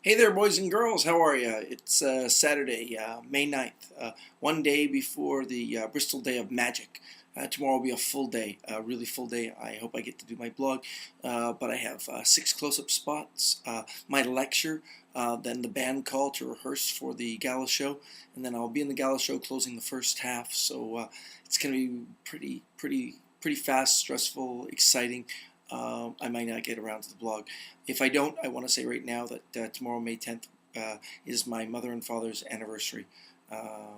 Hey there, boys and girls. How are you? It's Saturday, May 9th, one day before the Bristol Day of Magic. Tomorrow will be a full day, a really full day. I hope I get to do my blog, but I have 6 close-up spots, my lecture, then the band call to rehearse for the gala show, and then I'll be in the gala show closing the first half. So it's going to be pretty fast, stressful, exciting. I might not get around to the blog. If I don't, I want to say right now that tomorrow, May 10th, is my mother and father's anniversary. I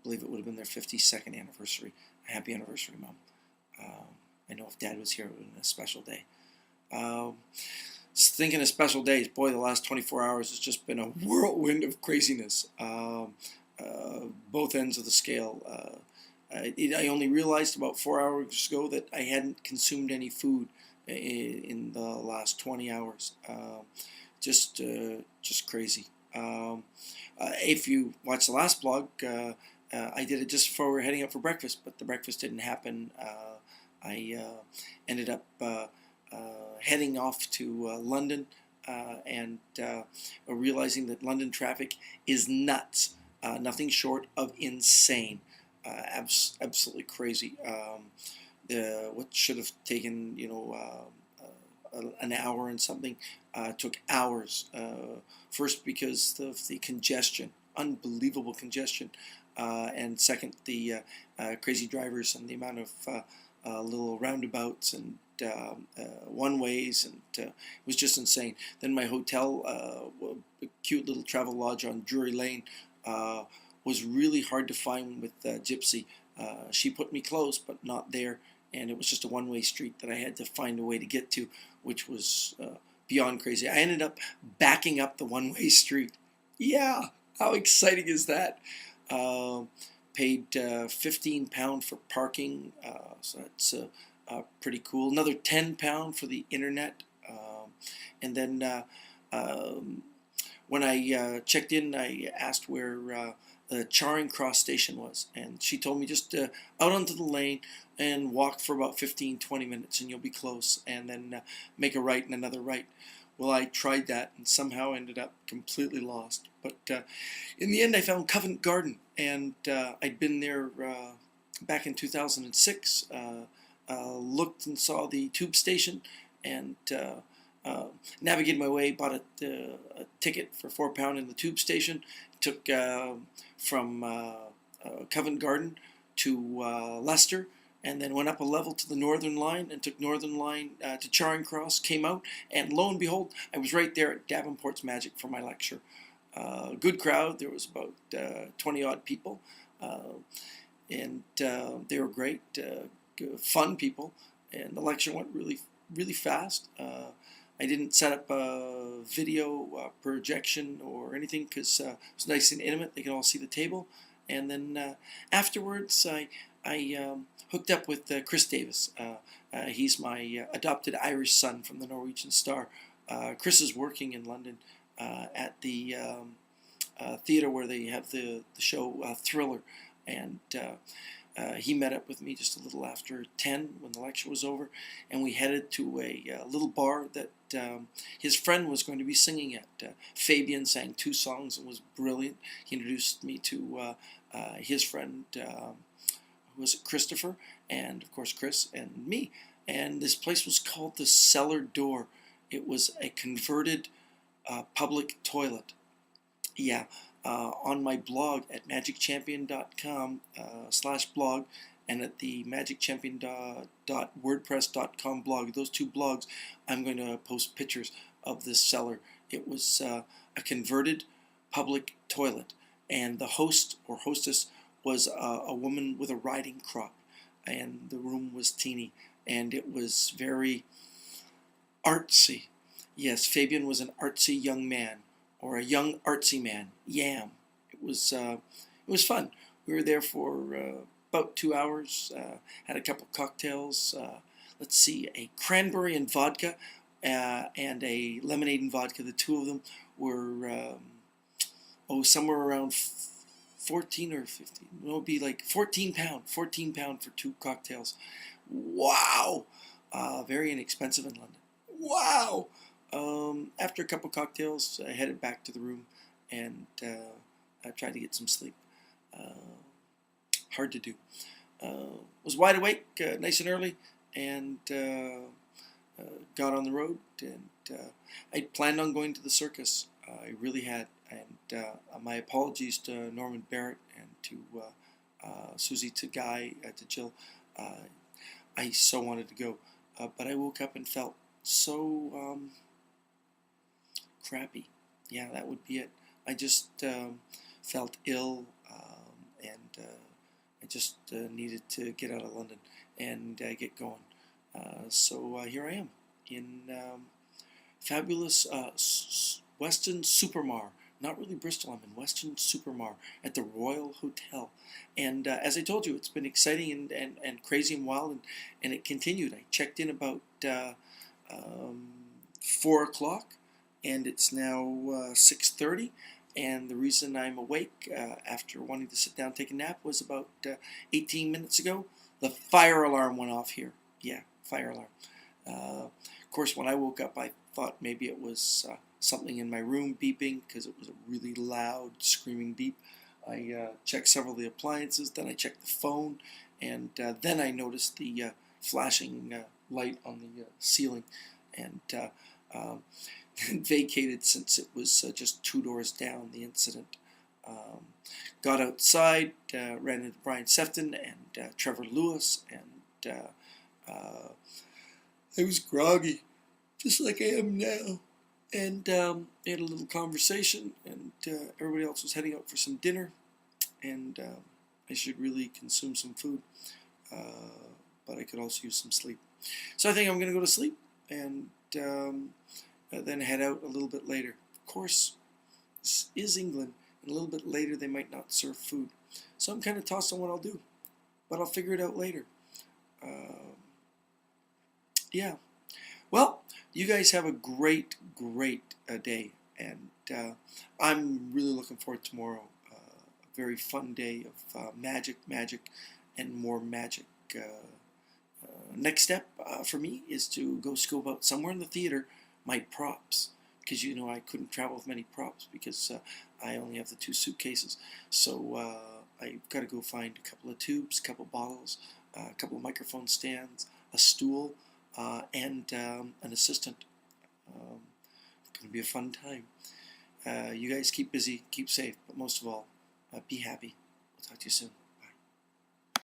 believe it would have been their 52nd anniversary. Happy anniversary, Mom. I know if Dad was here, it would have been a special day. Thinking of special days, boy, the last 24 hours has just been a whirlwind of craziness. Both ends of the scale. I only realized about 4 hours ago that I hadn't consumed any food in the last 20 hours. Just crazy. If you watch the last blog, I did it just before we were heading up for breakfast, but the breakfast didn't happen. I ended up heading off to London and realizing that London traffic is nuts. Nothing short of insane. Absolutely crazy. What should have taken an hour and something took hours. First because of the congestion, unbelievable congestion, and second the crazy drivers and the amount of little roundabouts and one ways, and it was just insane. Then my hotel, a cute little travel lodge on Drury Lane, was really hard to find with Gypsy. She put me close, but not there, and it was just a one-way street that I had to find a way to get to, which was beyond crazy. I ended up backing up the one-way street. Yeah, how exciting is that? Paid £15 for parking, so that's pretty cool. Another £10 for the internet, and then when I checked in, I asked where the Charing Cross station was, and she told me just out onto the lane and walk for about 15-20 minutes and you'll be close, and then make a right and another right. Well, I tried that and somehow ended up completely lost, but in the end I found Covent Garden, and I'd been there back in 2006, looked and saw the tube station, and navigated my way, bought a ticket for £4 in the tube station, took from Covent Garden to Leicester, and then went up a level to the Northern Line and took Northern Line to Charing Cross, came out, and lo and behold, I was right there at Davenport's Magic for my lecture. Good crowd. There was about 20-odd people, and they were great, fun people, and the lecture went really fast. I didn't set up a video projection or anything because it was nice and intimate. They could all see the table. And then afterwards, I hooked up with Chris Davis. He's my adopted Irish son from the Norwegian Star. Chris is working in London at the theater where they have the show Thriller. And he met up with me just a little after 10 when the lecture was over, and we headed to a little bar that his friend was going to be singing at. Fabian sang 2 songs and was brilliant. He introduced me to his friend, who was Christopher, and of course Chris and me. And this place was called the Cellar Door. It was a converted public toilet. Yeah. On my blog at magicchampion.com/blog and at the magicchampion.wordpress.com blog, those 2 blogs, I'm going to post pictures of this cellar. It was a converted public toilet, and the host or hostess was a woman with a riding crop, and the room was teeny, and it was very artsy. Yes, Fabian was an artsy young man, or a young artsy man. Yam. It was fun. We were there for about 2 hours. Had a couple cocktails. Let's see, a cranberry and vodka, and a lemonade and vodka. The 2 of them were somewhere around 14 or 15. It would be like £14. £14 for 2 cocktails. Wow. Very inexpensive in London. Wow. After a couple cocktails, I headed back to the room and I tried to get some sleep. Uh, Hard to do. Was wide awake, nice and early, and got on the road. And I planned on going to the circus. I really had. And my apologies to Norman Barrett and to Susie, to Guy, to Jill. I so wanted to go, but I woke up and felt so crappy. Yeah, that would be it. I just felt ill, and I just needed to get out of London and get going. So here I am in fabulous Weston Supermar. Not really Bristol, I'm in Weston Supermar at the Royal Hotel. And as I told you, it's been exciting and crazy and wild, and it continued. I checked in about 4 o'clock, and it's now 6:30. And the reason I'm awake after wanting to sit down and take a nap was about 18 minutes ago. The fire alarm went off here. Yeah, fire alarm. Of course, when I woke up, I thought maybe it was something in my room beeping, because it was a really loud screaming beep. I checked several of the appliances, then I checked the phone, and then I noticed the flashing light on the ceiling, and vacated since it was just 2 doors down, the incident. Got outside, ran into Brian Sefton and Trevor Lewis, and I was groggy, just like I am now. And we had a little conversation, and everybody else was heading out for some dinner, and I should really consume some food, but I could also use some sleep. So I think I'm going to go to sleep, and then head out a little bit later. Of course, this is England, and a little bit later they might not serve food. So I'm kind of tossed on what I'll do, but I'll figure it out later. Yeah. Well, you guys have a great day, and I'm really looking forward to tomorrow. A very fun day of magic, and more magic. Next step for me is to go scope out somewhere in the theater my props, because I couldn't travel with many props because I only have the 2 suitcases. So I've got to go find a couple of tubes, a couple of bottles, a couple of microphone stands, a stool, and an assistant. It's going to be a fun time. You guys keep busy, keep safe, but most of all, be happy. I'll talk to you soon.